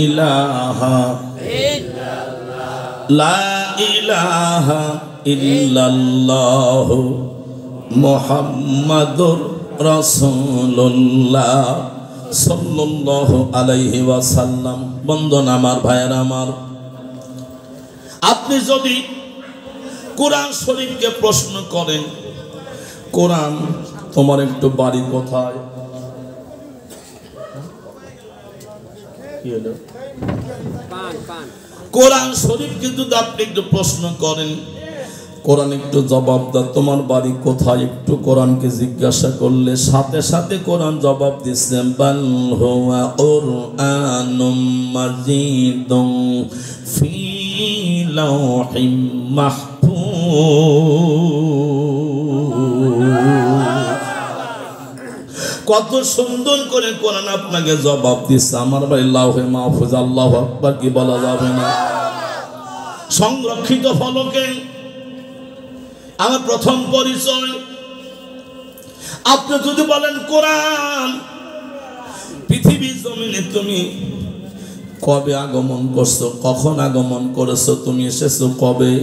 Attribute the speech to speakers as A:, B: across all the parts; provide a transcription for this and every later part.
A: ইলাহা লা ইলাহা ইল্লাল্লাহু মুহাম্মাদুর রাসূলুল্লাহ সাল্লাল্লাহু আলাইহি ওয়াসাল্লাম। বন্ধন আমার, ভাইয়েরা আমার, আপনি যদি কোরআন শরীফকে প্রশ্ন করেন, কোরআন তোমার একটু বাড়ি কোথায়, কোরআন শরীফ কিন্তু আপনি একটু প্রশ্ন করেন, কোরআন একটু জবাব দাও তোমার বাড়ি কোথায়, একটু কোরআনকে জিজ্ঞাসা করলে সাথে সাথে কোরআন জবাব দিচ্ছে বাল হুয়া কুরআনুম মাজিদুন ফি লাওহিম মাহফুজ। কত সুন্দর করে কোরআন আপনাকে জবাব দিচ্ছে। আমার বাড়ি লাউহে মাহফুজ, আল্লাহু আকবার কি বলা যাবে না? সংরক্ষিত ফলকে আমার প্রথম পরিচয়। আপনি যদি বলেন কোরআন, পৃথিবীর জমিনে তুমি কবে আগমন করছো, কখন আগমন করেছো, তুমি এসেছো কবে?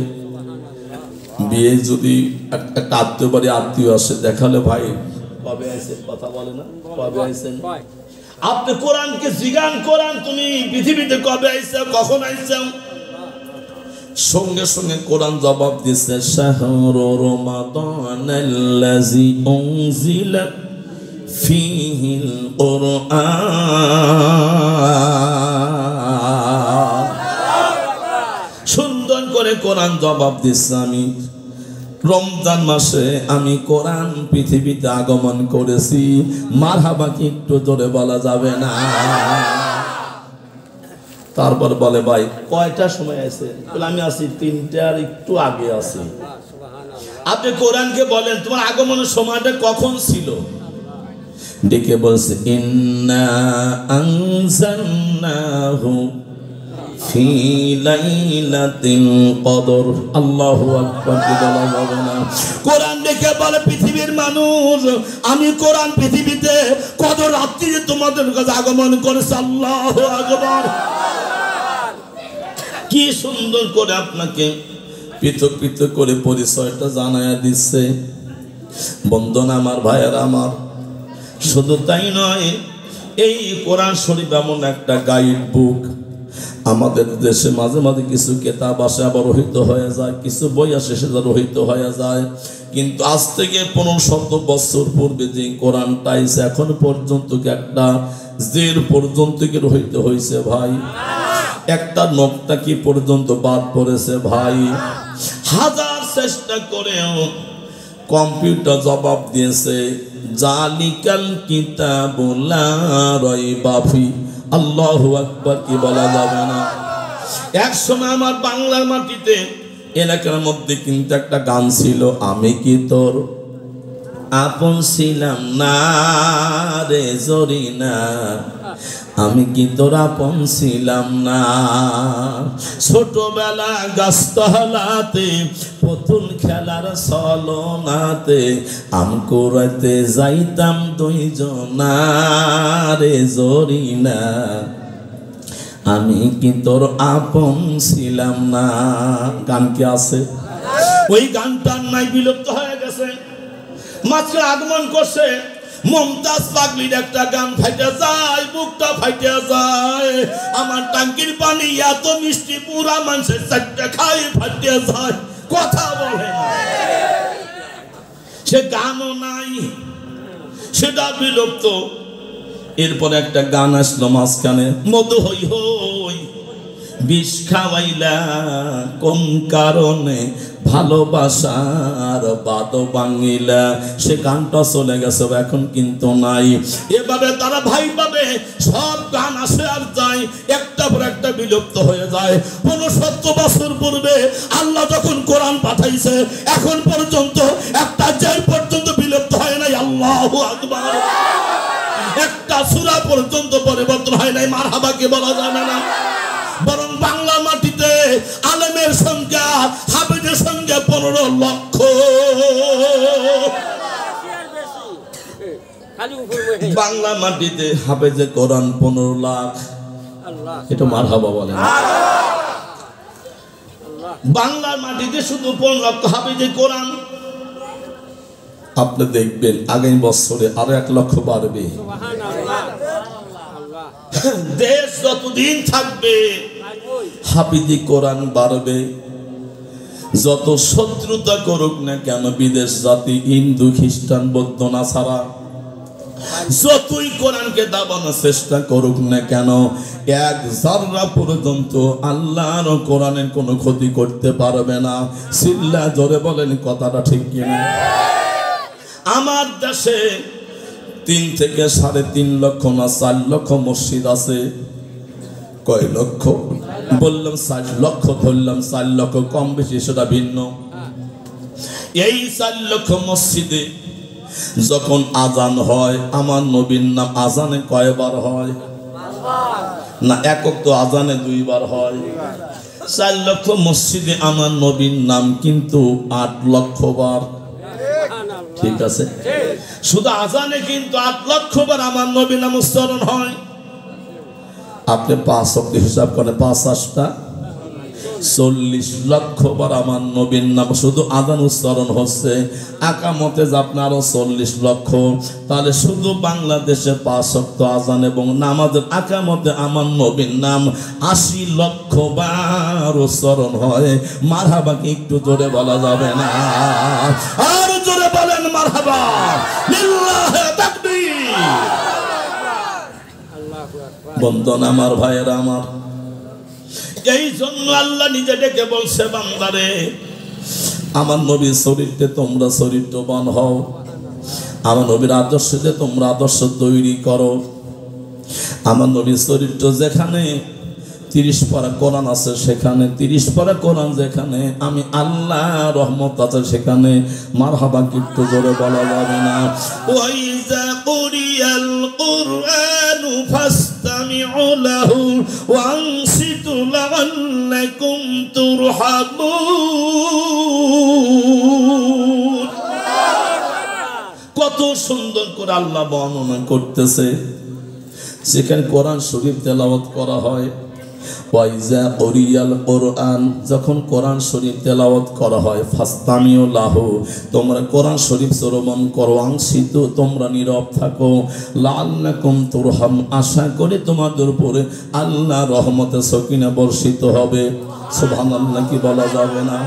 A: বিয়ে যদি একটা আত্মীয় বাড়ি আত্মীয় আসে, দেখালে ভাই কবে আইছেন, কথা বলে না কবে আইছেন। আপনি কোরআনকে জিজ্ঞান কোরআন তুমি পৃথিবীতে কবে আইছো, কখন আইছো, সঙ্গে সঙ্গে কোরআন জবাব দিচ্ছে শাহরু রমাদানাল্লাযী উনজিলা ফীহিল কুরআন। সুন্দর করে কোরআন জবাব দিচ্ছে আমি রমজান মাসে আমি কোরআন পৃথিবীতে আগমন করেছি। মারহাবা কি একটু জোরে বলা যাবে না? তারপর বলে ভাই কয়টা সময় আছে, আমি আছি 3টার একটু আগে আছি। আপনি কোরআনকে বলেন তোমার আগমনের সময়টা কখন ছিল, ডেকে বলছে ইন্না আনজালনাহু ফি লাইলাতিল কদর। আল্লাহু আকবার কি বলা যাবে না? কোরআন ডেকে বলে পৃথিবীর মানুষ আমি কোরআন পৃথিবীতে কদর রাত্রিতে তোমাদের কাছে আগমন করেছি। আল্লাহু আকবার। কি সুন্দর করে আপনাকে পৃথক পৃথক করে পরিচয়টা জানায়া দিচ্ছে। বন্ধন আমার, ভাইয়েরা আমার, শুধু তাই নয়, এই কোরআন শরীফ এমন একটা গাইড বুক। আমাদের দেশে মাঝে মাঝে কিছু কিতাব আসে আবার রহিত হয়ে যায়, কিছু বই আসে সেটা রহিত হয়ে যায়, কিন্তু আজ থেকে 1500 বছর পূর্বে যে কোরআনটা আইছে এখন পর্যন্ত কি একটা জের পর্যন্ত কি রহিত হয়েছে ভাই? একটা নকটা কি পর্যন্ত বাদ পড়েছে ভাই? হাজার চেষ্টা করেও কম্পিউটার জবাব দিয়েছে জালিকাল কিতাবু লা রাইবা ফি। আল্লাহু আকবার কি বলা যাবে না? এক সময় আমার বাংলার মাটিতে এলাকার মধ্যে কিন্তু একটা গান ছিল, আমি কি তোর আপন ছিলাম না রে জরিনা, আমি কি তোর আপন ছিলাম না। ছোটবেলা গাছতলাতে পুতুল খেলার ছলনাতে আম কুড়াইতে যাইতাম দুইজনা রে জরিনা, আমি কি তোর আপন ছিলাম না। গান কি আছে? ওই গানটার নাই, বিলুপ্ত হয়ে গেছে। মাত্র আগমন করছে মমতাজ পাগলির একটা গান, ফাইটে যায় বুকটা ফাইটে যায়, আমার টাঙ্কির পানি এত মিষ্টি পুরা মানুষের চারটা খাই ফাইটে যায়, কথা বলে না। সে গানও নাই, সেটা বিলুপ্ত। এরপর একটা গান আসলো মাঝখানে, মধু হই হই বিষ খাওয়াইলা কোন কারণে ভালোবাসার বাদ ভাঙিলা। সে গানটা চলে গেছে, এখন কিন্তু নাই। এভাবে তারা ভাই পাবে সব গান আসে আর যায়, একটা পর একটা বিলুপ্ত হয়ে যায়। 65 বছর পূর্বে আল্লাহ যখন কোরআন পাঠাইছে এখন পর্যন্ত একটা জের পর্যন্ত বিলুপ্ত হয় নাই। আল্লাহু আকবার। একটা সূরা পর্যন্ত পরিবর্তন হয় নাই। মারহাবা কি বলা যাবে না? বরং বাংলা মাটিতে আলেমের সংখ্যা হাফেজের সংখ্যা 15 লক্ষ। বাংলা মাটিতে হাফেজে কোরআন 15 লাখ, এটা মারহাবা বলেন। বাংলার মাটিতে শুধু 15 লক্ষ হাফেজে কোরআন, আপনি দেখবেন আগামী বছরে আরো 1 লক্ষ বাড়বে। দেশ যতদিন থাকবে হাফিজি কোরআন বাড়বে। যত শত্রুতা করুক না কেন বিদেশ জাতি, হিন্দু খ্রিস্টান বৌদ্ধ নাসারা, যতই কোরআনকে দাবানোর চেষ্টা করুক না কেন, এক জাররা পর্যন্ত আল্লাহর কোরআনের কোনো ক্ষতি করতে পারবে না। সিল্লা জোরে বলেন কথাটা ঠিক কিনা? আমার দেশে 3 থেকে 3.5 লক্ষ না 4 লক্ষ মসজিদ আছে। কয় লক্ষ বললাম? 4 লক্ষ ধরলাম, 4 লক্ষ কম বেশি সেটা ভিন্ন। এই 4 লক্ষ মসজিদে যখন আজান হয়, আমার নবীর নাম আজানে কয়বার হয়? না একক তো আজানে 2 বার হয়। 4 লক্ষ মসজিদে আমার নবীর নাম কিন্তু 8 লক্ষ বার। ঠিক আছে, শুধু আজানে কিন্তু 8 লক্ষ বার আমার নবীর নাম উচ্চারণ হয়। আপনি 5 ওয়াক্ত হিসাব করেন, 5 8টা 40 লক্ষ বার আমার নবীর নাম শুধু আজান উচ্চারণ হচ্ছে। আকামতে যে আপনার 40 লক্ষ, তাহলে শুধু বাংলাদেশে 5 ওয়াক্ত আজান এবং নামাজের আকামতে আমার নবীর নাম 80 লক্ষ বার উচ্চারণ হয়। মারহাবা কি একটু জোরে বলা যাবে না? আর জোরে বলেন মারহাবা। লিল্লাহি তাকবীর। বন্ধন আমার ভাইয়েরা আমার, এই জন্য আল্লাহ নিজে ডেকে বলছে, বান্দারে আমার নবীর চরিত্রে তোমরা চরিত্রবান হও, আমার নবীর আদর্শে তোমরা আদর্শ তৈরি করো। আমার নবীর চরিত্র যেখানে 30 পারা কোরআন আছে, সেখানে 30 পারা কোরআন যেখানে আমি আল্লাহ রহমত আছে, সেখানে মারহাবা একটু জোরে বলা যাবে না? ওয়াইজা কুরিয়াল কুরআনু ফাসতামিউ লাহু ওয়ানসিতু লাআল্লাকুম তুরহামুন। কত সুন্দর করে আল্লাহ বর্ণনা করতেছে। সেখানে কোরআন শরীফ তেলাওয়াত করা হয়। ওয়াইজা কুরিয়াল কুরআন, যখন কোরআন শরীফ তেলাওয়াত করা হয়, ফাসতামিউ লাহু, তোমরা কোরআন শরীফ শ্রবণ করো, আনসিতু, তোমরা নীরব থাকো, লাআল্লাকুম তুরহাম, আশা করি তোমাদের উপরে আল্লাহ রহমতে সকিনা বর্ষিত হবে। সুবহানাল্লাহ কি বলা যাবে না?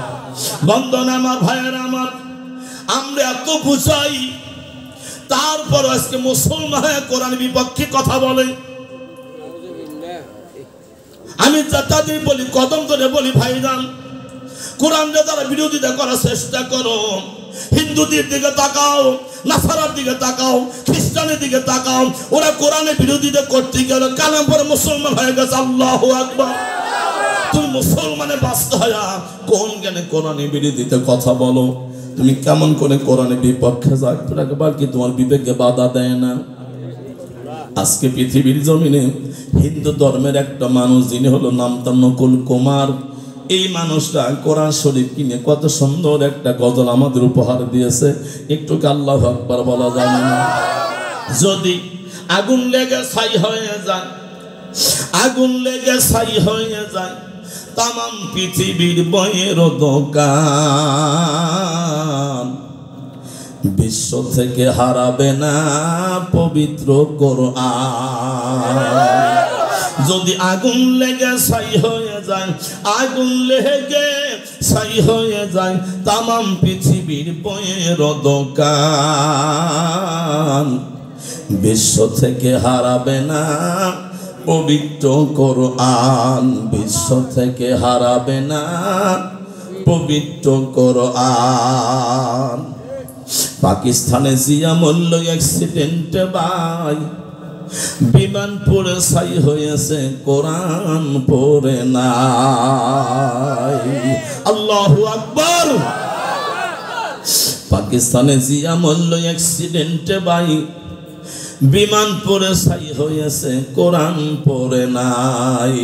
A: বন্ধন আমার ভাইয়েরা আমার, আমরা এত বুঝাই, তারপর আজকে মুসলমান কোরআন বিপক্ষে কথা বলে। আমি তাদের বলি, কদম ধরে বলি, ভাইজান কোরআনকে তারা বিরোধিতা করার চেষ্টা করো। হিন্দুদের দিকে তাকাও, নাসারার দিকে তাকাও, খ্রিস্টানের দিকে তাকাও, ওরা কোরআনের বিরোধিতা করতে গেল কালাম পরে মুসলমান হয়ে গেছে। আল্লাহু আকবার। তুমি মুসলমানে বাঁচতে হয় কোন জ্ঞানে কোরআনের বিরোধিতা কথা বলো? তুমি কেমন করে কোরআনের বিপক্ষে যাও? একবার কি তোমার বিবেককে বাধা দেয় না? আজকে পৃথিবীর জমিনে হিন্দু ধর্মের একটা মানুষ, যিনি হলো নাম তার নকুল কুমার, এই মানুষটা কোরআন শরীফ কিনে কত সুন্দর একটা গজল আমাদের উপহার দিয়েছে। একটু আল্লাহু আকবার বলা যাবে না? যদি আগুন লেগে ছাই হয়ে যায়, আগুন লেগে ছাই হয়ে যায় তামাম পৃথিবীর বইয়ের দোকান, বিশ্ব থেকে হারাবে না পবিত্র কোরআন। যদি আগুন লেগে ছাই হয়ে যায়, আগুন লেগে ছাই হয়ে যায় তামাম পৃথিবীর বইয়ের দোকান, বিশ্ব থেকে হারাবে না পবিত্র কোরআন, বিশ্ব থেকে হারাবে না পবিত্র কোরআন। পাকিস্তানে জিয়া মল্ল অ্যাক্সিডেন্টে ভাই বিমান পড়ে ছাই হয়েছে, কোরআন পড়ে নাই। আল্লাহু আকবার। পাকিস্তানে জিয়া মল্ল অ্যাক্সিডেন্টে ভাই বিমান পড়ে ছাই হয়েছে, কোরআন পড়ে নাই।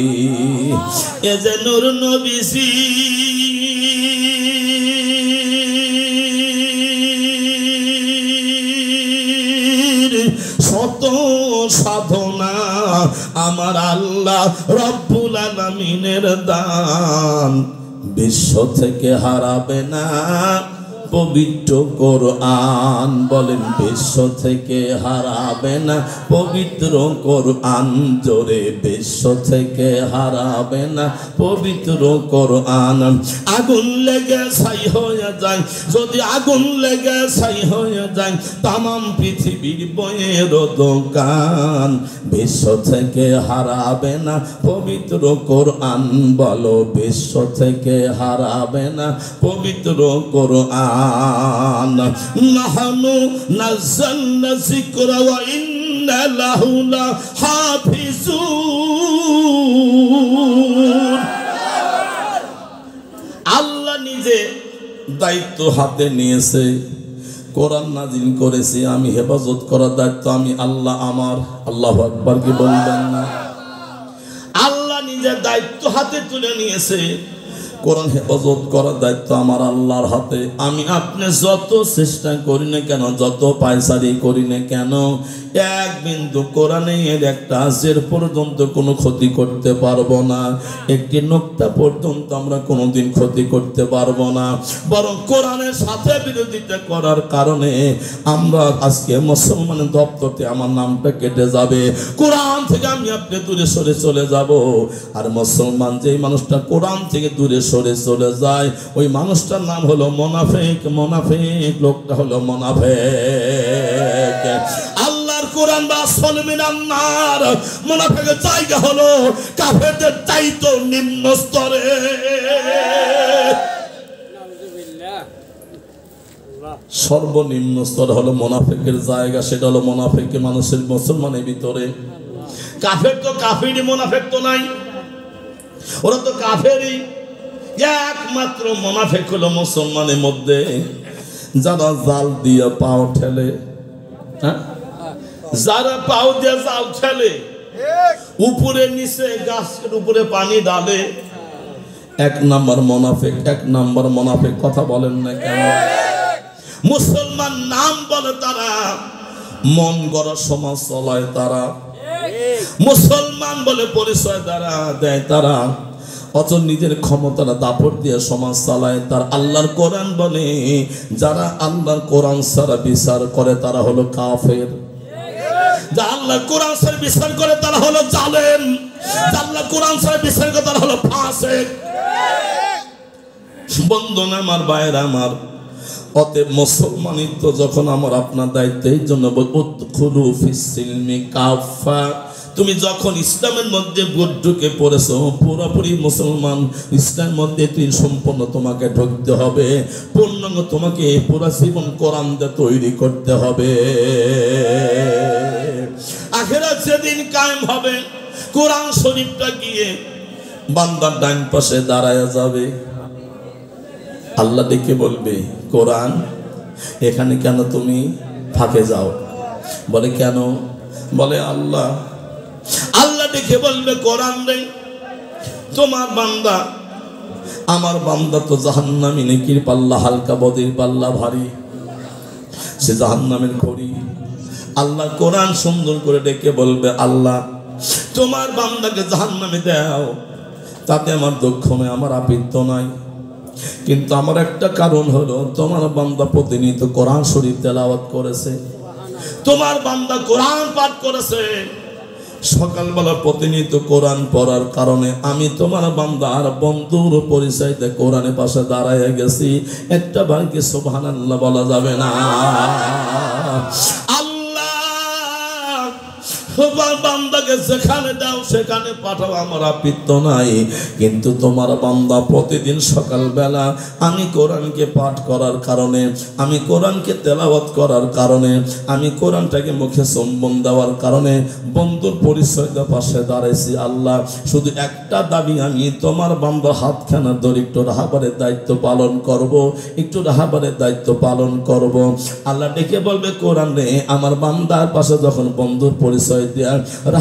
A: এ যে নূর নবীজি শত সাধনা আমার আল্লাহ রব্বুল আলামিনের দান বিশ্ব থেকে হারাবে না পবিত্র কোরআন। বলেন বিশ্ব থেকে হারাবে না পবিত্র কোরআন। জোরে বিশ্ব থেকে হারাবে না পবিত্র কোরআন। আগুন লেগে ছাই হয়ে যায়, যদি আগুন লেগে ছাই হয়ে যায় তামাম পৃথিবীর বইয়ের দোকান, বিশ্ব থেকে হারাবে না পবিত্র কোরআন। বলো বিশ্ব থেকে হারাবে না পবিত্র কোরআন। নাহনু নাযালনা যিকরা ওয়া ইন্না লাহু লাহাফিজুন। আল্লাহ নিজে দায়িত্ব হাতে নিয়েছে, কোরআন নাজিল করেছি, আমি হেফাজত করার দায়িত্ব আমি আল্লাহ আমার। আল্লাহু আকবার কি বলবেন না? আল্লাহ নিজে দায়িত্ব হাতে তুলে নিয়েছে, কোরআন হেফাজত করার দায়িত্ব আমার আল্লাহর হাতে। আমি আপনি যত চেষ্টা করি না কেন, যত পায়সারি করি না কেন, এক বিন্দু কোরআনের একটা আজের পর্যন্ত কোনো ক্ষতি করতে পারবো না, একটি নোক্তা পর্যন্ত আমরা কোনোদিন ক্ষতি করতে পারবো না। বরং কোরআনের সাথে বিরোধিতা করার কারণে আমরা আজকে মুসলমানের দপ্তরতে আমার নামটা কেটে যাবে, কোরআন থেকে আমি আপনি দূরে সরে চলে যাব। আর মুসলমান যেই মানুষটা কোরআন থেকে দূরে সরে চলে যায় ওই মানুষটার নাম হলো মুনাফিক। মুনাফিক লোকটা হলো মুনাফিক। আল্লাহর কোরআন বা সলমিনান নার, মুনাফিকের জায়গা হলো কাফেরদের চাইতে নিম্ন স্তরে। সর্বনিম্ন স্তর হলো মুনাফিকের জায়গা, সেটা হলো মুনাফিকের মানুষের মুসলমানের ভিতরে। কাফের তো কাফেরই, মুনাফিক তো নাই, ওরা তো কাফেরই। একমাত্র মুনাফিক হলো মুসলমানের মধ্যে যারা জাল দিয়ে পাও ঠেলে, যারা পাও দিয়ে জাল ঠেলে, উপরে নিচে গাছের উপরে পানি ডালে, এক নাম্বার মুনাফিক। এক নাম্বার মুনাফিক। কথা বলেন না কেন? মুসলমান নাম বলে তারা, মন গড়া সমাজ চলায় তারা, মুসলমান বলে পরিচয় দ্বারা দেয় তারা, অত নিজের ক্ষমতার দাপট দিয়ে সমাজ চালায় তার। আল্লাহর কোরআন বলে যারা আল্লাহর কোরআন ছাড়া বিচার করে তারা হলো কাফের। যারা আল্লাহর কোরআন ছাড়া বিচার করে তারা হলো জালেম। যারা আল্লাহর কোরআন ছাড়া বিচার করে তারা হলো ফাসিক। বন্ধুগণ আমার, ভাইরা আমার, অতএব মুসলমানিত্ব যখন আমার আপনার দায়িত্ব, এই জন্য উদখুলু ফিস সিলমি কাফা। তুমি যখন ইসলামের মধ্যে ঢুকে পড়েছো, পুরোপুরি মুসলমান, ইসলামের মধ্যে তুমি সম্পূর্ণ তোমাকে ঢুকতে হবে, পূর্ণাঙ্গ তোমাকে পুরো জীবন কোরআন দিয়ে তৈরি করতে হবে। আখিরাত যেদিন কায়েম হবে, কোরআন শরীফটা গিয়ে বান্দার ডান পাশে দাঁড়ায় যাবে। আল্লাহ দেখে বলবে, কোরআন এখানে কেন তুমি ফাঁকে যাও? বলে কেন? বলে আল্লাহ দেখে বলবে, কোরআন রে তোমার বান্দা, আমার বান্দা তো জাহান্নামী, নেকির পাল্লা হালকা, বদির পাল্লা ভারী, সে জাহান্নামের খড়ি। আল্লাহ কোরআন সুন্দর করে ডেকে বলবে, আল্লাহ তোমার বান্দাকে জাহান্নামে দাও, তাতে আমার দুঃখ নেই, আমার আপত্তি নাই, কিন্তু আমার একটা কারণ হলো তোমার বান্দা প্রতিনিয়ত কোরআন শরীফ তেলাওয়াত করেছে, তোমার বান্দা কোরআন পাঠ করেছে, সকালবেলা প্রতিনিয়ত কোরআন পড়ার কারণে আমি তোমার বান্দা আর বন্ধুর পরিচয়তে কোরআনের পাশে দাঁড়ায় গেছি। একটা ভাইকে সুবহানাল্লাহ বলা যাবে না? বান্দাকে যেখানে দাও সেখানে পাঠাও, আমার আপত্তি নাই, কিন্তু তোমার বান্দা প্রতিদিন সকালবেলা আমি কোরআনকে পাঠ করার কারণে, আমি কোরআনকে তেলাওয়াত করার কারণে, আমি কোরআনটাকে মুখে চুম্বন দেওয়ার কারণে বন্ধুর পরিচয়টা পাশে দাঁড়াইছি। আল্লাহ শুধু একটা দাবি, আমি তোমার বান্দার হাতখানা ধরে একটু রাহাবারের দায়িত্ব পালন করব, একটু রাহাবারের দায়িত্ব পালন করব। আল্লাহ ডেকে বলবে, কোরআন রে আমার বান্দার পাশে যখন বন্ধুর পরিচয় দেয়া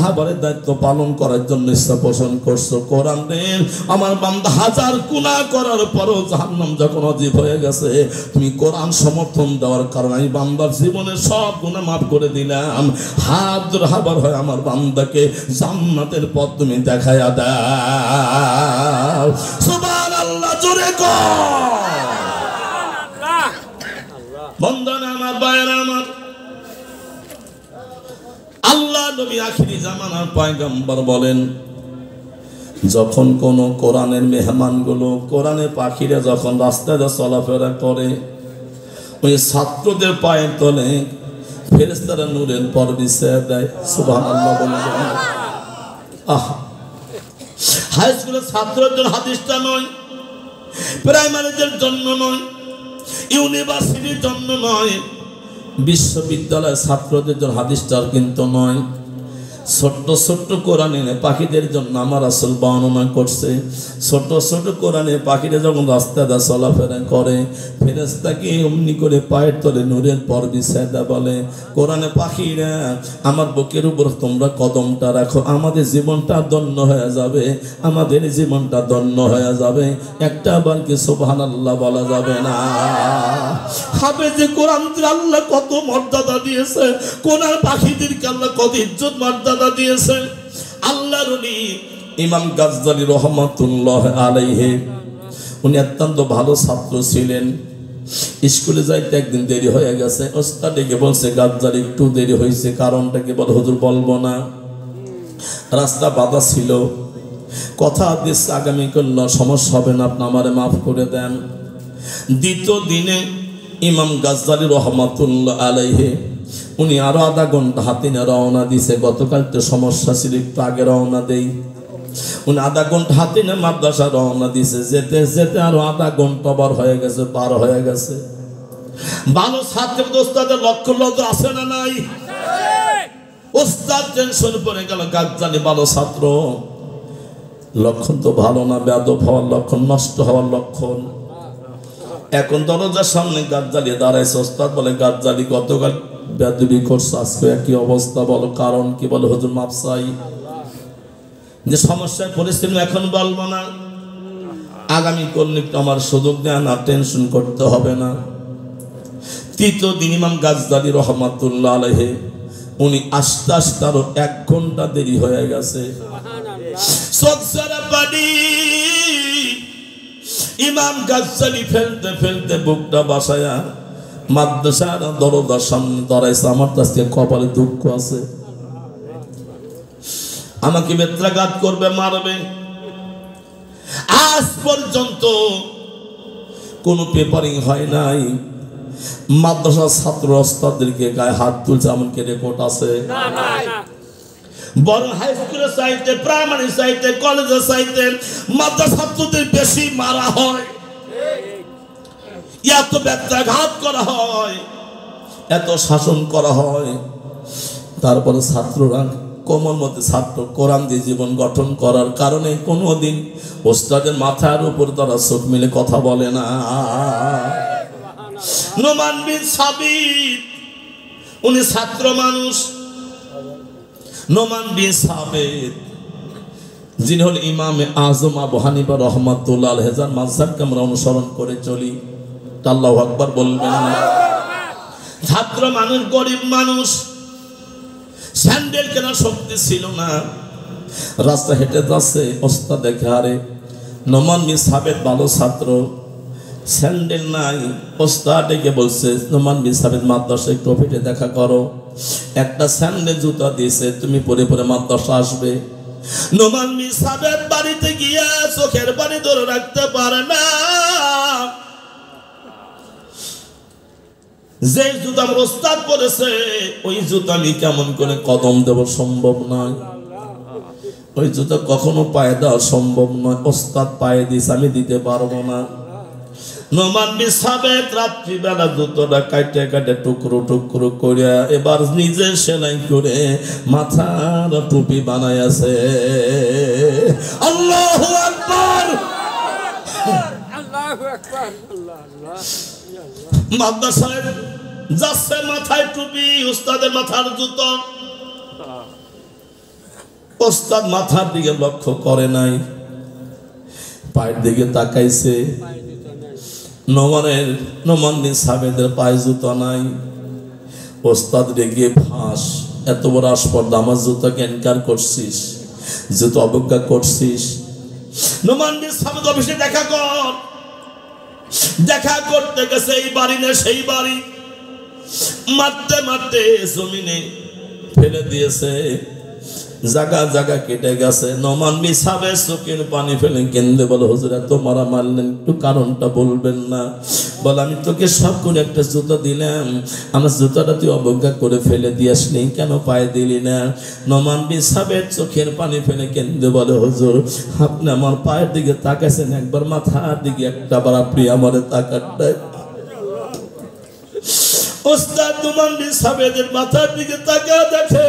A: রাহাবারের দায়িত্ব পালন করার জন্য ইচ্ছা পোষণ করছো। কোরআন রেল আমার বান্দা হাজার গুনাহ করার পরও জাহান্নাম যখন অজীব হয়ে গেছে, তুমি কোরআন সমর্থন দেওয়ার কারণে আমি বান্দার জীবনের সব গুনাহ মাফ করে দিলাম। হাত রাহাবার হয় আমার বান্দাকে জান্নাতের পথ তুমি দেখায়া দাও। সুবহানাল্লাহ, জোরে কর। বন্ধনা আমার ভাইয়েরা আমার, আল্লাহ নবী আখিরি জামানার পয়গম্বর বলেন, যখন কোন কোরআনের মেহমানগুলো, কোরআনের পাখিরা যখন রাস্তায় চলাফেরা করে, ওই ছাত্রদের পায়ের তলে ফেরেশতারা নূরের পর বিছিয়ে দেয়। সুবহানাল্লাহ বলেন। হাই স্কুলের ছাত্রদের জন্য হাদিসটা নয়, প্রাইমারিদের জন্য নয়, ইউনিভার্সিটির জন্য নয়, বিশ্ববিদ্যালয়ের ছাত্রদের জন্য হাদিসটার কিন্তু নয়, ছোট্ট ছোট্ট কোরআনের পাখিদের জন্য আমার রাসূল বর্ণনা করছে। ছোট ছোট কোরআনের পাখিরা যখন রাস্তায় চলাফেরা করে, ফেরেশতাকে অমনি করে পায়ের তলে নূরের পর বিছিয়ে দেয়। বলে, কোরআনের পাখিরা আমার বুকের উপর তোমরা কদমটা রাখো, আমাদের জীবনটা ধন্য হয়ে যাবে, আমাদের জীবনটা ধন্য হয়ে যাবে। একটা বার কি সুবহানাল্লাহ বলা যাবে না? হবে যে কোরআন আল্লাহ কত মর্যাদা দিয়েছে, কোরআন পাখিদেরকে আল্লাহ কত ইজ্জত মর্যাদা দিয়েছেন। আল্লাহর ওলি ইমাম গাজ্জালী রহমাতুল্লাহ আলাইহি, উনি অত্যন্ত ভালো ছাত্র ছিলেন। স্কুলে যাইতে একদিন দেরি হয়ে গেছে, ওস্তাদ ডেকে বলছে, গাজ্জালী একটু দেরি হয়েছে, কারণটা কি বল? হুজুর বলবো না, রাস্তা বাধা ছিল, কথা দিচ্ছে আগামীকাল সমস্যা হবে না, আপনি আমারে মাফ করে দেন। দ্বিতীয় দিনে ইমাম গাজ্জালী রহমাতুল্লাহ আলাইহি উনি আরো আধা ঘন্টা হাতে নিয়ে রওনা দিছে। গতকাল তো সমস্যা ছিল, একটু আগে রওনা দেই। উনি আধা ঘন্টা হাতে নিয়ে মাদ্রাসা রওনা দিছে। যেতে যেতে আরো আধা ঘন্টা পার হয়ে গেছে। ভালো ছাত্রের ওস্তাদের লক্ষ্য লক্ষ্য আছে না নাই? ওস্তাদ টেনশন পড়ে গেল, গাজ্জালী ভালো ছাত্র, লক্ষণ তো ভালো না, বেয়াদব হওয়ার লক্ষণ, নষ্ট হওয়ার লক্ষণ। এখন দরজার সামনে গাজ্জালী দাঁড়াইছে। ওস্তাদ বলে, গাজ্জালী গতকাল বেয়াদবি করছে, আজকে একই অবস্থা, বলো কারণ কি? বলে, হুজুর মাফ চাই, যে সমস্যায় পরিস্থিতি এখন বলবো না, আগামী করলে একটু আমার সুযোগ দেন, আর টেনশন করতে হবে না। তৃতীয় দিন ইমাম গাজ্জালী রহমাতুল্লাহ আলাইহি উনি আস্তে আস্তে আরো 1 ঘন্টা দেরি হয়ে গেছে। ইমাম গাজ্জালী ফেলতে ফেলতে বুকটা বাসায়া মাদ্রাসার দরজার সামনে দাঁড়াইছে। আমার কাছে কপালে দুঃখ আছে, আমাকে বেত্রাঘাত করবে, মারবে। আজ পর্যন্ত কোনো পেপারিং হয় নাই। মাদ্রাসার ছাত্র ওস্তাদদেরকে গায়ে হাত তুলছে, এমনকি রেকর্ড আছে। বরং হাই স্কুলের সাইটে, প্রাইমারি সাইটে, কলেজের সাইটে মাদ্রাসা ছাত্রদের বেশি মারা হয়, এত বেত্রাঘাত করা হয়, এত শাসন করা হয়। তারপরে ছাত্ররা কোমল মতে ছাত্র কোরআন দিয়ে জীবন গঠন করার কারণে কোনোদিন ওস্তাদের মাথার উপর তারা চোখ মিলে কথা বলে না। নোমান বিন সাবিত উনি ছাত্র মানুষ। নোমান বিন সাবিত যিনি হল ইমামে আজম আবু হানিফা রহমাতুল্লাহ আলাইহি মাযহাবকে আমরা অনুসরণ করে চলি। আল্লাহু আকবার বলবেন না? ছাত্র মানুষ, গরিব মানুষ, স্যান্ডেল কেনার শক্তি ছিল না। রাস্তা হেঁটে যাচ্ছে, ওস্তাদ দেখে, আরে নোমান বিন সাবিত ভালো ছাত্র, স্যান্ডেল নাই। ওস্তাদ ডেকে বলছে, নোমান বিন সাবিত মাদ্রাসা একটু হেঁটে দেখা করো। একটা স্যান্ডেল জুতা দিয়েছে, তুমি পরে পরে মাদ্রাসা আসবে। নোমান বিন সাবিত বাড়িতে গিয়ে চোখের পানি ধরে রাখতে পারে না। যে জুতা আমার ওস্তাদ পরেছে, ওই জুতা আমি কেমন করে কদম দেব? সম্ভব নয়। ওই জুতা কখনো পায়ে দেওয়া সম্ভব নয়। ওস্তাদ পায়ে দিস, আমি দিতে পারবো না। নোমান বিন সাবিত রাত্রিবেলা জুতোটা কাটে কাটে টুকরো টুকরো করে এবার নিজে সেলাই করে মাথার টুপি বানাইছে। আল্লাহু আকবার, আল্লাহু আকবার। মাদ্রাসায় যাচ্ছে, মাথায় টুপি, উস্তাদের মাথার জুতো। ওস্তাদ মাথার দিকে লক্ষ্য করে নাই, পায়ের দিকে তাকাইছে, নোমান বিন সাবেদের পায়ে জুতো নাই। ওস্তাদ রেগে ফাঁস, এত বড় আসপর্দা, আমার জুতোকে এনকার করছিস, জুতো অবজ্ঞা করছিস। নোমান বিন সাবেদ অফিসে দেখা কর। দেখা করতে গেছে এই বাড়ি না সেই বাড়ি, মারতে মারতে জমিনে ফেলে দিয়েছে, জায়গা জায়গা কেটে গেছে। নোমান বিন সাবেদ চোখের পানি ফেলে কেন্দে বলে, হুজুর এত মারা মারলেন, একটু কারণটা বলবেন না? বলে, আমি তোকে সব করে একটা জুতো দিলাম, আমার জুতোটা তুই অবজ্ঞা করে ফেলে দিয়াসনি, কেন পায়ে দিলি না? নোমান বিন সাবেদ চোখের পানি ফেলে কেন্দে বলে, হুজুর আপনি আমার পায়ের দিকে তাকাইছেন একবার, মাথার দিকে একটা বার আপনি আমারে তাকান। ওস্তাদ নোমান বিন সাবেদের মাথার দিকে তাকা দেখে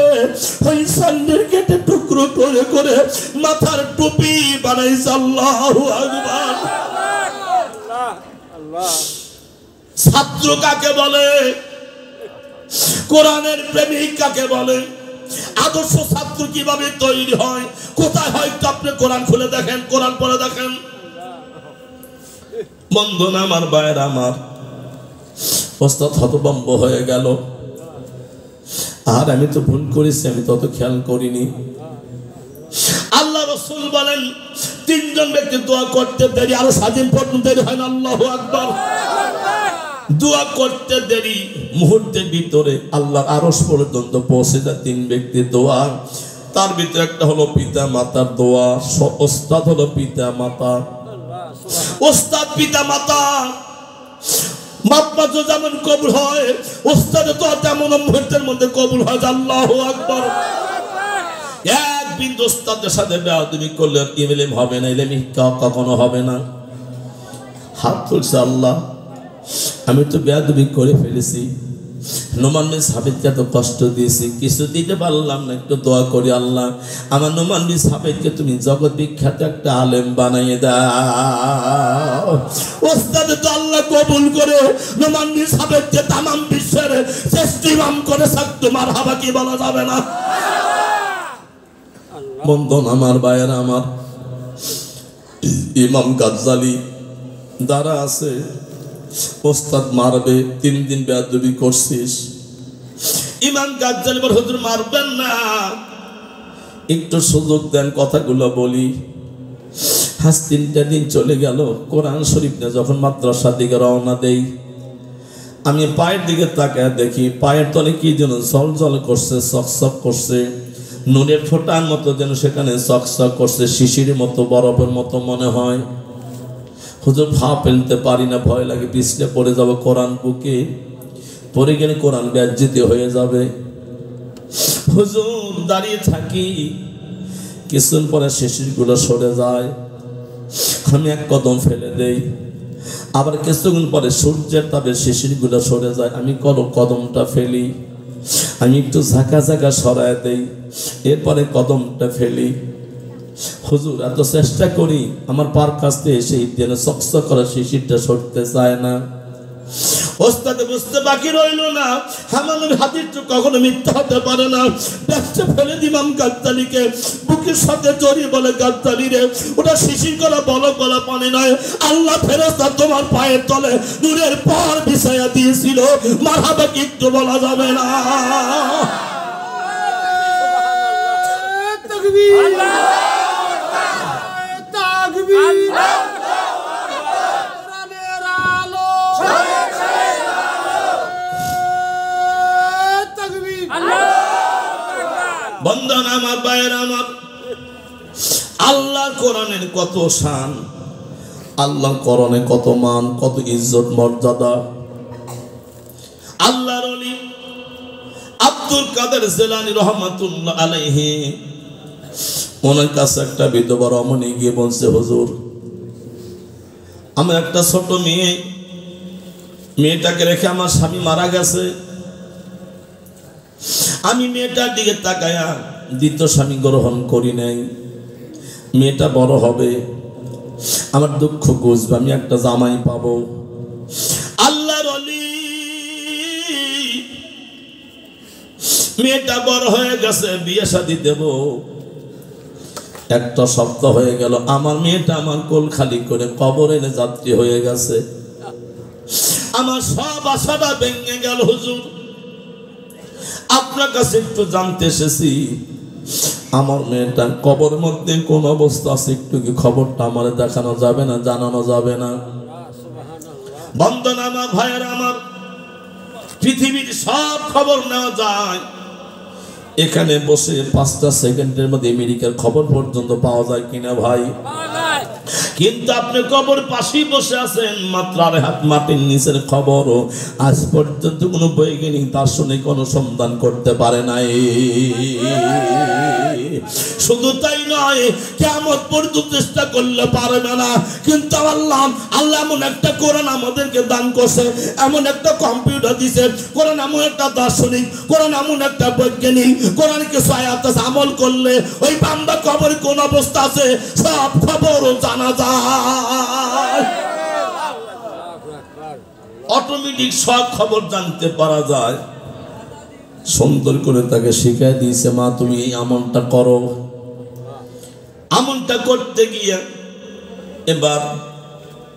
A: ওই সান্ডের কেটে টুকরো করে করে মাথার টুপি বানাইছে। আল্লাহু আকবার। ছাত্র কাকে বলে? কোরআনের প্রেমিক কাকে বলে? আদর্শ ছাত্র কিভাবে তৈরি হয়, কোথায় হয়? আপনি কোরআন খুলে দেখেন, কোরআন পড়ে দেখেন। বন্ধুরা আমার, ভাইয়েরা আমার, ওস্তাদ হতভম্ব হয়ে গেল। আর আমি তো ভুল করেছি, আমি তত খেয়াল করিনি। আল্লাহ রাসূল বলেন, তিনজন ব্যক্তি দোয়া করতে দেরি আরো স্বাধীন পর্যন্ত দেরি হয় না। আল্লাহু আকবার। দোয়া করতে দেরি, মুহূর্তের ভিতরে আল্লাহর আরশ পর্যন্ত পৌঁছে যায় তিন ব্যক্তির দোয়া। তার ভিতরে একটা হলো পিতা মাতার দোয়া। ওস্তাদ হলো পিতা মাতা। ওস্তাদ পিতা মাতা বাপ-মা যেমন কবুল হয়, ওস্তাদ তো তেমন মুহূর্তের মধ্যে কবুল হয়। আল্লাহু আকবার। এক বিন্দু ওস্তাদের সাথে বেয়াদবি করলে ইলম হবে না, ইলম কখনো হবে না। হাত তুলছে, আল্লাহ আমি তো বেয়াদবি করে ফেলেছি, নোমান বিন সাবেদকে এত কষ্ট দিয়েছি, কিছু দিতে পারলাম না, একটু দোয়া করি আল্লাহ আমার নোমান বিন সাবেদকে তুমি জগৎ বিখ্যাত একটা আলেম বানাইয়ে দাও। ওস্তাদ তো আল্লাহ কবুল করে নোমান বিন সাবেদকে তামাম বিশ্বের শ্রেষ্ঠ ইমাম করে থাকতো। মারহাবা কি বলা যাবে না? বন্ধন আমার, ভাইয়েরা আমার, ইমাম গাজ্জালি দ্বারা আছে, ওস্তাদ মারবে, 3 দিন বেয়াদবি করছিস। ইমাম গাজ্জালি বলে, হুজুর মারবেন না, একটু সুযোগ দেন, কথাগুলো বলি। আজ 3টা দিন চলে গেল। কোরআন শরীফ নিয়ে যখন মাদ্রাসার দিকে রওনা দেই, আমি পায়ের দিকে তাকায় দেখি পায়ের তলে কি যেন জল করছে, চকচক করছে, নুনের ফোঁটার মতো যেন সেখানে চকচক করছে, শিশির মতো, বরফের মতো মনে হয়। হুজুর ভা ফেলতে পারি না, ভয় লাগে পিছলে পড়ে যাবো, কোরআন বুকে পড়ে গেলে কোরআন বেজ্জিত হয়ে যাবে। হুজুর দাঁড়িয়ে থাকি, কিছুদিন পরে শিশিরগুলো সরে যায়, আমি এক কদম ফেলে দেই, আবার কিছুক্ষণ পরে সূর্যের তাপে শিশিরগুলো সরে যায়, আমি কদমটা ফেলি, আমি একটু ঝাঁকা ঝাঁকা সরায় দেই, এরপরে কদমটা ফেলি। হুজুর এত চেষ্টা করি, আমার পার কাছতে এসে যেন চকচক করা শিশিরটা সরতে চায় না। ওস্তাদ বুঝতে বাকি রইল না, আমার হাদিস তো কখনো মিথ্যা হতে পারে না। ব্যস্ত ফেলে দিলাম গাজ্জালিকে, বুকের সাথে জড়িয়ে বলে, গাজ্জালি রে, ওটা শিশির করা বলো গলা পানি নয়, আল্লাহ ফেরেশতা তোমার পায়ের তলে নূরের পাহাড় বিছাইয়া দিয়েছিল। মারহাবা কি একটু বলা যাবে না? তাকবীর, তাকবীর। বন্ধন আমার, ভাইয়েরা আমার, আল্লাহ কোরআনের কত শান, আল্লাহ কোরআনে কত মান, কত ইজ্জত মর্যাদা। আল্লাহর ওলি আব্দুল কাদের জিলানী রহমাতুল্লাহ আলাইহি, ওনার কাছে একটা বিধবা রমণী গিয়ে বলছে, হুজুর আমার একটা ছোট মেয়েটাকে রেখে আমার স্বামী মারা গেছে, আমি মেয়েটার দিকে তাকায়া দ্বিতীয় স্বামী গ্রহণ করি নাই, মেয়েটা বড় হবে, আমার দুঃখ বুঝবে, আমি একটা জামাই পাবো। আল্লাহর ওলি মেয়েটা বড় হয়ে গেছে, বিয়ে শাদী দেব, একটা সপ্তাহ হয়ে গেল, আমার মেয়েটা আমার কোল খালি করে কবরে যাত্রী হয়ে গেছে। আমার সব আশাটা ভেঙে গেল। হুজুর, আপনার কাছে একটু জানতে এসেছি, আমার মেয়েটা কবরের মধ্যে কোন অবস্থা আছে, একটু কি খবরটা আমার দেখানো যাবে না, জানানো যাবে না? বন্ধন আমার ভাইয়েরা আমার, পৃথিবীর সব খবর নেওয়া যায়, এখানে বসে 5টা সেকেন্ডের মধ্যে আমেরিকার খবর পর্যন্ত পাওয়া যায় কিনা ভাই? কিন্তু আপনি কবর পাশেই বসে আছেন, মাত্র 2 হাত মাটির নিচের খবরও আজ পর্যন্ত কোনো বৈজ্ঞানিক দার্শনিক অনুসন্ধান করতে পারে নাই। শুধু তাই নয়, কিয়ামত পর্যন্ত চেষ্টা করলে পারবে না। কিন্তু আল্লাহ এমন একটা কোরআন আমাদেরকে দান করছে, এমন একটা কম্পিউটার দিছে, কোরআন এমন একটা দার্শনিক, কোরআন এমন একটা বৈজ্ঞানিক, কোরআন কিছু আয়াত আমল করলে ওই বান্দা কবরে কোন অবস্থা আছে সব খবরও জানা যায়। অটোমেটিক সব খবর জানতে পারা যায়। সুন্দর করে তাকে শিখিয়ে দিয়েছে, মা তুমি এই আমলটা করো। আমলটা করতে গিয়ে এবার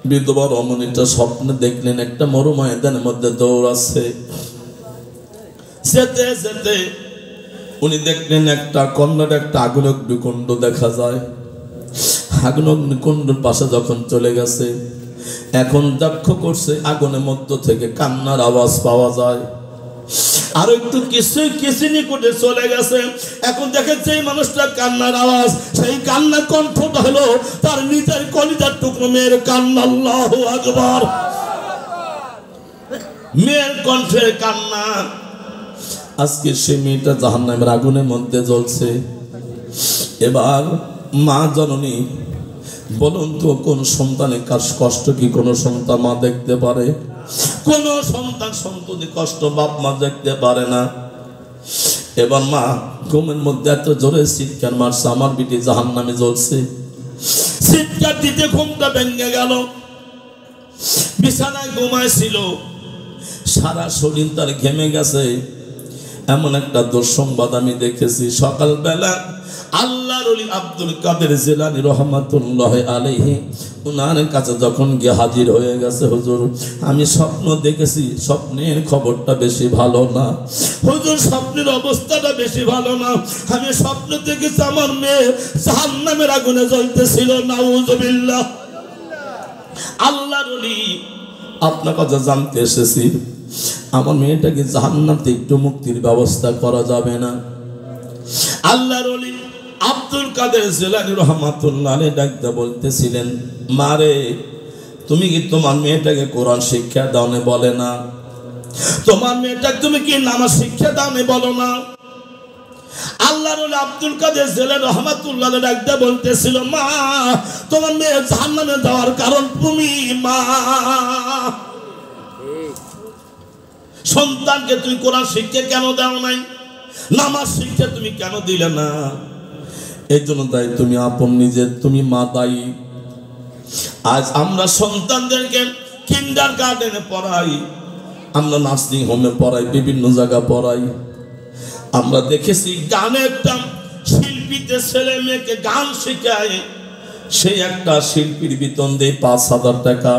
A: বিধবা রমণীটা স্বপ্নে দেখলেন একটা মরু ময়দানের মধ্যে দৌড়াচ্ছে। যেতে যেতে উনি দেখলেন একটা কন্যার একটা আগুনগ্নিকুণ্ড দেখা যায়। আগুনগ্নিকুণ্ডের পাশে যখন চলে গেছে, এখন লক্ষ্য করছে আগুনের মধ্য থেকে কান্নার আওয়াজ পাওয়া যায়। আর একটু কিছু নিকটে চলে গেছে, এখন দেখেছে এই মানুষটা কান্নার আওয়াজ, সেই কান্নার কণ্ঠটা হলো তার নিজের কলিজার টুকরো মেয়ের কান্না। আল্লাহু আকবার। মেয়ের কণ্ঠের কান্না। আজকে সে মেয়েটা জাহান্নামের আগুনের মধ্যে জ্বলছে। এবার মা জননী বলুন তো, কোন সন্তানের কষ্ট কি কোনো সন্তান মা দেখতে পারে? কোন সন্তান সন্ততি কষ্ট বাপ মা দেখতে পারে না। এবার মা ঘুমের মধ্যে এত জোরে চিৎকার মারছে, আমার বিটি জাহান্নামে জ্বলছে। চিৎকার দিতে ঘুমটা ভেঙে গেল। বিছানায় ঘুমাইছিল, সারা শরীর তার ঘেমে গেছে। এমন একটা দুঃসংবাদ আমি দেখেছি, সকালবেলা আল্লাহর ওলি আব্দুল কাদের জিলানী রহমাতুল্লাহ আলাইহি উনার কাছে যখন গিয়ে হাজির হয়ে গেছে, হুজুর আমি স্বপ্ন দেখেছি, স্বপ্নের খবরটা বেশি ভালো না হুজুর, স্বপ্নের অবস্থাটা বেশি ভালো না। আমি স্বপ্ন দেখেছি আমার মেয়ে জাহান্নামের আগুনে জ্বলতেছিল। নাউযুবিল্লাহ। আল্লাহর ওলি আপনার কথা জানতে এসেছি, আমার মেয়েটাকে জাহান্নাম থেকে একটু মুক্তির ব্যবস্থা করা যাবে না? আল্লাহর ওলি আব্দুল কাদের জিলানী রাহমাতুল্লাহ আলাইহি ডাকতে বলতেছিলেন, মারে তুমি কি তোমার মেয়েটাকে কোরআন শিক্ষা দাও না? বলে না। তোমার মেয়েটাকে তুমি কি নামাজ শিক্ষা দাও না? বলো না। আল্লাহর ওলি আব্দুল কাদের জিলানী রাহমাতুল্লাহ আলাইহি ডাকতে বলতেছিল, মা তোমার মেয়ে জাহান্নামে যাওয়ার কারণ তুমি। মা সন্তানকে তুমি কোরআন শিক্ষা কেন দাও নাই? নামাজ শিক্ষা তুমি কেন দিলে না? এই জন্য দায়ী তুমি আপন নিজে, তুমি মা দায়ী। আজ আমরা সন্তানদেরকে কিন্ডার গার্ডেনে পড়াই, আমরা নার্সিং হোমে পড়াই, বিভিন্ন জায়গা পড়াই। আমরা দেখেছি গানে একটা শিল্পীতে ছেলে মেয়েকে গান শেখায়, সেই একটা শিল্পীর বেতন দেয় 5,000 টাকা।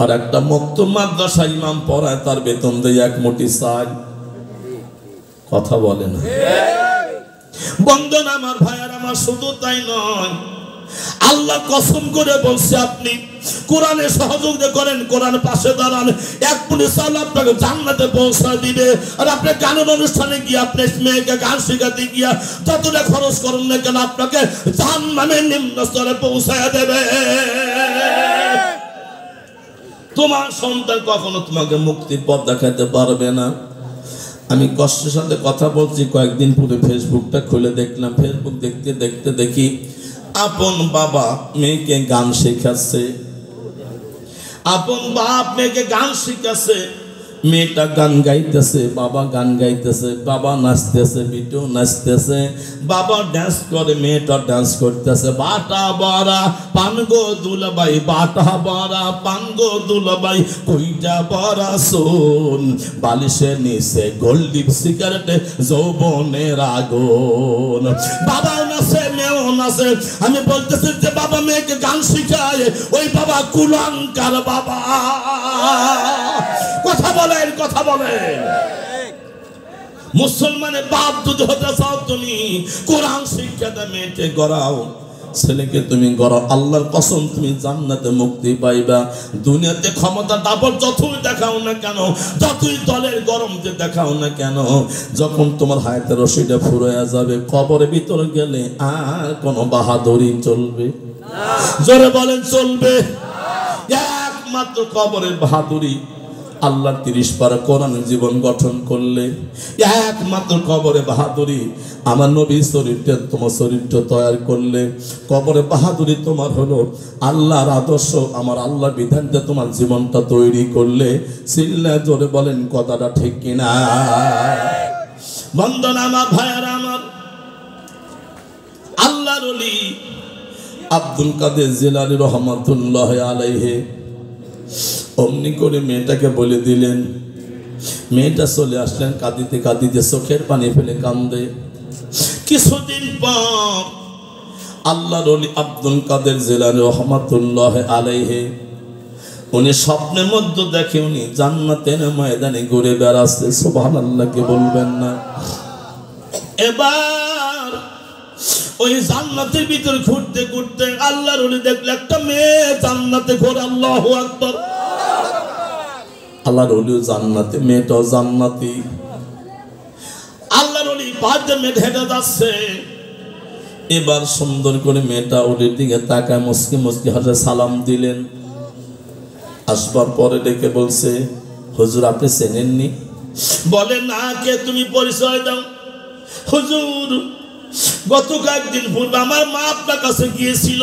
A: আর একটা মুক্ত মাদ্রাসা ইমাম পড়ায়, তার বেতন দেয় 1 মুঠি চাল। কথা বলে না। বন্ধন আমার ভাইয়ার আমার, শুধু তাই নয়, আল্লাহ কসম করে বলছে আপনি কোরআনে সহযোগিতা করেন, কোরআন পাশে দাঁড়ান, 1 মুঠি চাল আপনাকে জান্নাতে পৌঁছা দিবে। আর আপনি গানের অনুষ্ঠানে গিয়ে আপনি মেয়েকে গান শেখাতে গিয়া যতটা খরচ করেন না কেন, আপনাকে জাহান্নামের নিম্ন স্তরে পৌঁছায় দেবে। তোমার সন্তান কখনো তোমাকে মুক্তির পথ দেখাতে পারবে না। আমি কষ্টের সাথে কথা বলছি, কয়েকদিন পরে ফেসবুকটা খুলে দেখলাম, ফেসবুক দেখতে দেখতে দেখি আপন বাবা মেয়েকে গান শেখাচ্ছে, আপন বাপ মেয়েকে গান শেখাচ্ছে। মেয়েটা গান গাইতেছে, বাবা গান গাইতেছে, বাবা নাচতেছে, বিটু নাচতেছে, বাবা ডান্স করে, মেয়েটা ডান্স করতেছে। বাটা বড়া পানগো দুলাবাই, বাটা বড়া পানগো দুলাবাই, কইটা বড়া শোন, বালিশের নিচে গোল্ডিপ সিগারেটে যৌবনের আগুন। বাবাও নাচে, মেয়েও নাচে। আমি বলতেছি যে বাবা মেয়েকে গান শিখায়, ওই বাবা কুলাঙ্কার বাবা। কথা বলেন, কথা বলেন। মুসলমানের বাপ যদি হতে চাও, তুমি কোরআন শিক্ষা দিয়ে মেয়েকে গড়াও, ছেলেকে তুমি গড়াও, আল্লাহর কসম তুমি জান্নাতে মুক্তি পাইবা। দুনিয়াতে ক্ষমতা দাপট যতই দেখাও না কেন, যতই দলের গরমতে দেখাও না কেন, যখন তোমার হায়াতের রশিটা ফুরাইয়া যাবে, কবরের ভিতরে গেলে আর কোনো বাহাদুরি চলবে? জোরে বলেন, চলবে? একমাত্র কবরের বাহাদুরি আল্লাহ 30 পারা কোরআনের জীবন গঠন করলে, একমাত্র কবরে বাহাদুরি আমার নবী চরিত্র, তোমার চরিত্র তৈরি করলে, কবরে বাহাদুরি তোমার হলো আল্লাহর আদর্শ, আমার আল্লাহ বিধানটা তোমার জীবনটা তৈরি করলে। চিল্লা জোরে বলেন কথাটা ঠিক কিনা? বন্ধন আমার ভাইয়ারা, আমার আল্লাহর ওলি আব্দুল কাদের জিলানী রহমাতুল্লাহ আলাইহি অমনি করে মেয়েটাকে বলে দিলেন। মেয়েটা চলে আসলেন কাঁদিতে কাঁদিতে, চোখের পানি ফেলে কান্দে। কিছুদিন পর আল্লাহর ওলি আব্দুল কাদের জিলানী রহমাতুল্লাহ আলাইহি উনি স্বপ্নের মধ্যে দেখে উনি জান্নাতের ময়দানে ঘুরে বেড়াচ্ছে। সুবহানাল্লাহ, কে বলবেন না? এবার ওই জান্নাতের ভিতর ঘুরতে ঘুরতে আল্লাহর ওলি দেখলে একটা মেয়ে জান্নাতে ঘোরে। আল্লাহু আকবার। আল্লাহর ওলিও জান্নাতে, মেয়েটাও জান্নাতি। আল্লাহর ওলি পাঁচটা মেয়ে হেঁটে যাচ্ছে। এবার সুন্দর করে মেয়েটা ওলির দিকে তাকায়, মুস্কি মুস্কি হাসে সালাম দিলেন। আসবার পরে ডেকে বলছে, হুজুর আপনি চেনেননি? বলে না। কে তুমি? পরিচয় দাও। হুজুর গত কয়েকদিন পূর্বে আমার মা আপনার কাছে গিয়েছিল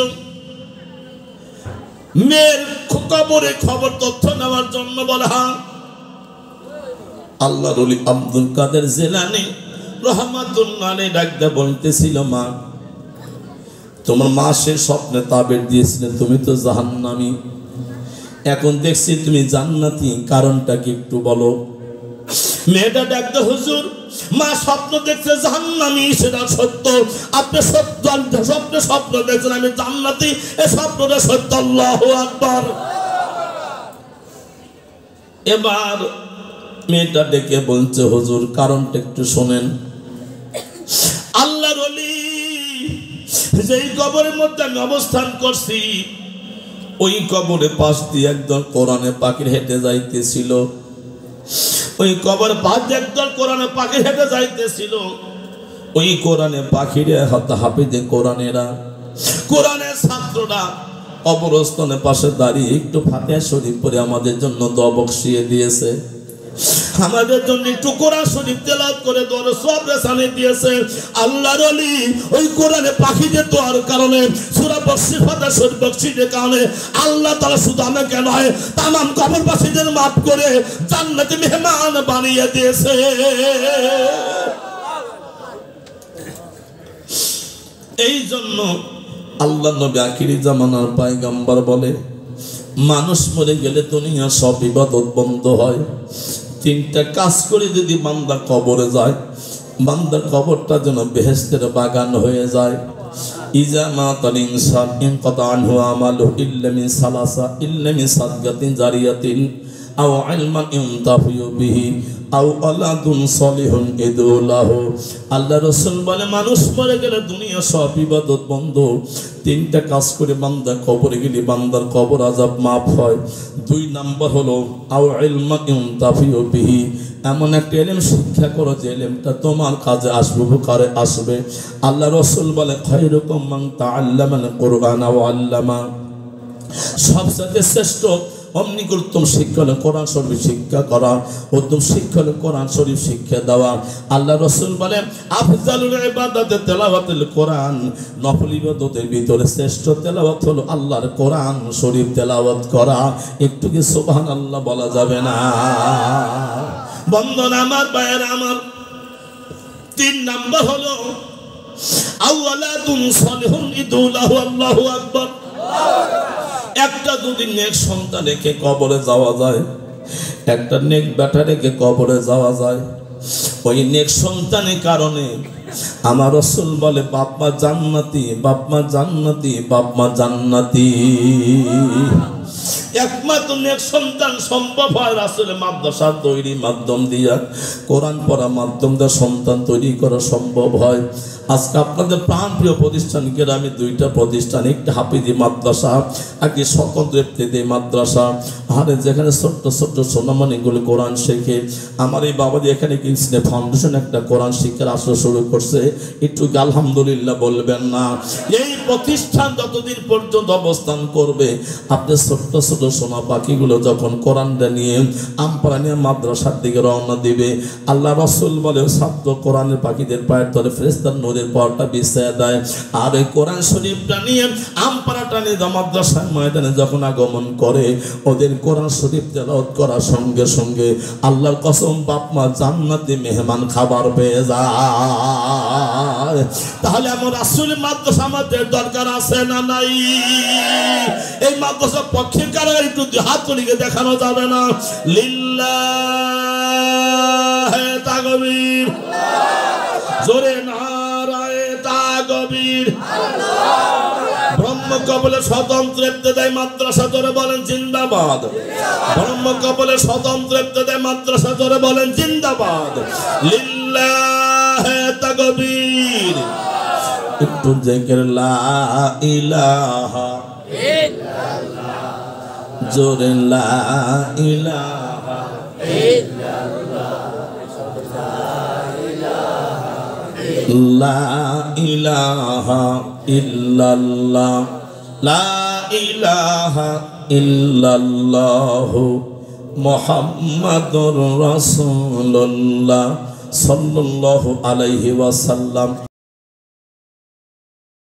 A: মেয়ের কবরে খবর তথ্য নেওয়ার জন্য। বলে হ্যাঁ। আল্লাহর ওলি আব্দুল কাদের জিলানী রহমাতুল্লাহ আলাইহি ডাকতে বলতেছিল, মা তোমার মা সে স্বপ্নে তাবির দিয়েছিলেন তুমি তো জাহান্নামী, এখন দেখছি তুমি জান্নাতি, কারণটা কি একটু বলো? মেয়েটা ডাকতে, হুজুর মা স্বপ্ন দেখছে জাহান্নামী, সেটা সত্য। আপনি সত্য স্বপ্ন দেখছেন আমি জান্নাতি, এই স্বপ্নটা সত্য। আল্লাহু আকবার। এবার মেয়েটা ডেকে বলছে, হুজুর কারণটা একটু শোনেন। আল্লাহর ওলি যেই কবরের মধ্যে আমি অবস্থান করছি, ওই কবরের পাশ দিয়ে একদল কোরআনে পাখির হেঁটে যাইতেছিল। ওই কবর পাশ দিয়ে একদল কোরআনে পাখি হেঁটে যাইতেছিল। ওই কোরআনে পাখিরে হাফিজে কোরআনেরা, কোরআনের ছাত্ররা কবরস্থানের পাশে দাঁড়িয়ে একটু ফাতিহা শরীফ পড়ে আমাদের জন্য দোয়া বকশিয়ে দিয়েছে, আমাদের জন্য একটু কোরআন শরীফ তেলাওয়াত করে দোয়ার সওয়াব রেসানি দিয়েছে। আল্লাহর ওলি ওই কোরআনে পাখিদের দোয়ার কারণে, সূরা বকশি ফাতিহা শরীফ বকশিদের কারণে আল্লাহ তাআলা শুধু আমাকে নয় তামাম কবরবাসীদের মাফ করে জান্নাতে মেহমান বানিয়ে দিয়েছে। এই জন্য আল্লাহ নবী আখিরি জামানার পয়গম্বর বলে, মানুষ মরে গেলে দুনিয়া সব ইবাদত বন্ধ হয়। তিনটা কাজ করে যদি বান্দা কবরে যায়, বান্দার কবরটা যেন বেহেশতের বাগান হয়ে যায়। ইজা মাতাল ইনসান ইনকাতা আনহু আমালু ইল্লা মিন সালাসা, ইল্লা মিন সাদগাতিন জারিয়াতিন আও ইলমান ইনতাফিউ বিহি আও আলাদুন সলিহুন ইদুলাহু। আল্লাহ রাসূল বলে, মানুষ মরে গেলে দুনিয়া সব ইবাদত বন্ধ। তিনটা কাজ করে বান্দা কবরে গেলে বান্দার কবর আযাব মাফ হয়। 2 নাম্বার হলো আও ইলমান ইনতাফিউ বিহি, এমন একটা ইলম শিক্ষা করো যে ইলমটা তোমার কাজে আসবে, উপকারে আসবে। আল্লাহ রাসূল বলে, খায়রুকুম মান তাআল্লামাল কুরআন ওয়া আল্লামা, সবচেয়ে শ্রেষ্ঠ অমনি করে উত্তম শিক্ষা হলো কোরআন শরীফ শিক্ষা করা, উত্তম শিক্ষা হলো কোরআন শরীফ শিক্ষা দেওয়া। আল্লাহ রাসূল বলেন আফজালুল ইবাদাতে তেলাওয়াতুল কোরআন, নফল ইবাদতের ভিতরে শ্রেষ্ঠ তেলাওয়াত হলো আল্লাহর কোরআন শরীফ তেলাওয়াত করা। একটু কি সুবহানাল্লাহ বলা যাবে না? বন্ধন আমার, ভাইয়েরা আমার, 3 নাম্বার হলো আওয়ালাদুন সালিহুন ইদুলাহু, আল্লাহু আকবার। একটা যদি নেক সন্তান রেখে কবরে যাওয়া যায়, একটা নেক বেটা রেখে কবরে যাওয়া যায়, ওই নেক সন্তানের কারণে আমার রাসূল বলে বাপ মা জান্নাতি, বাপ মা জান্নাতি, বাপ মা জান্নাতি। একমাত্র নেক সন্তান সম্ভব হয় রাসূলের মাদ্রাসা তৈরি মাধ্যম দিয়া, কোরআন পড়া মাধ্যম দিয়ে সন্তান তৈরি করা সম্ভব হয়। আজকে আপনাদের প্রাণপ্রিয় প্রতিষ্ঠান গ্রামে 2টা প্রতিষ্ঠান, একটা হাফিজি মাদ্রাসা, একটি সকন্দ্রেপ্তি মাদ্রাসা। আরে যেখানে ছোট্ট ছোট্ট সোনামণিগুলো কোরআন শেখে। আমার এই বাবাজি এখানে কিনসনে ফাউন্ডেশন একটা কোরআন শিক্ষার আসর শুরু করছে, একটু আলহামদুলিল্লাহ বলবেন না? এই প্রতিষ্ঠান যতদিন পর্যন্ত অবস্থান করবে, আপনি ছোট্ট ছোট সোনা পাখিগুলো যখন কোরআনটা নিয়ে আমপাড়া নিয়ে মাদ্রাসার দিকে রওনা দিবে, আল্লাহ রাসূল বলে ছাত্র কোরআনের পাখিদের পায়ের তলে ফেরেশতার নূরের পর্দা বিছিয়ে দেয়। আর এই কোরআন শরীফটা নিয়ে আমপাড়াটা নিয়ে মাদ্রাসার ময়দানে যখন আগমন করে, ওদের কোরআন শরীফ তেলাওয়াত করার সঙ্গে সঙ্গে আল্লাহর কসম বাপ মা জান্নাতি মেহমান খাবার পেয়ে যায়। তাহলে আমার রাসূলের মাদ্রাসা আমাদের দরকার আছে না নাই? এই মাদ্রাসার পক্ষে কারা একটু হাত তুলে দেখানো যাবে না? লিল্লাহে তাকবীর, জোরে নারায়ে তাকবীর। ব্রহ্ম কবলে স্বতন্ত্র ইবতেদায়ী মাদ্রাসা, জোরে বলেন জিন্দাবাদ। ব্রহ্ম কবলে স্বতন্ত্র ইবতেদায়ী মাদ্রাসা, জোরে বলেন জিন্দাবাদ। লিল্লাহে তাকবীর। একটু জিকির লা ইলাহা ইল্লাল্লাহ, জোরে লা ইলাহা ইল্লাল্লাহ, লা ইলাহা ইল্লাল্লাহ, লা ইলাহা ইল্লাল্লাহ, মুহাম্মাদুর রাসূলুল্লাহ সাল্লাল্লাহু আলাইহি ওয়াসাল্লাম।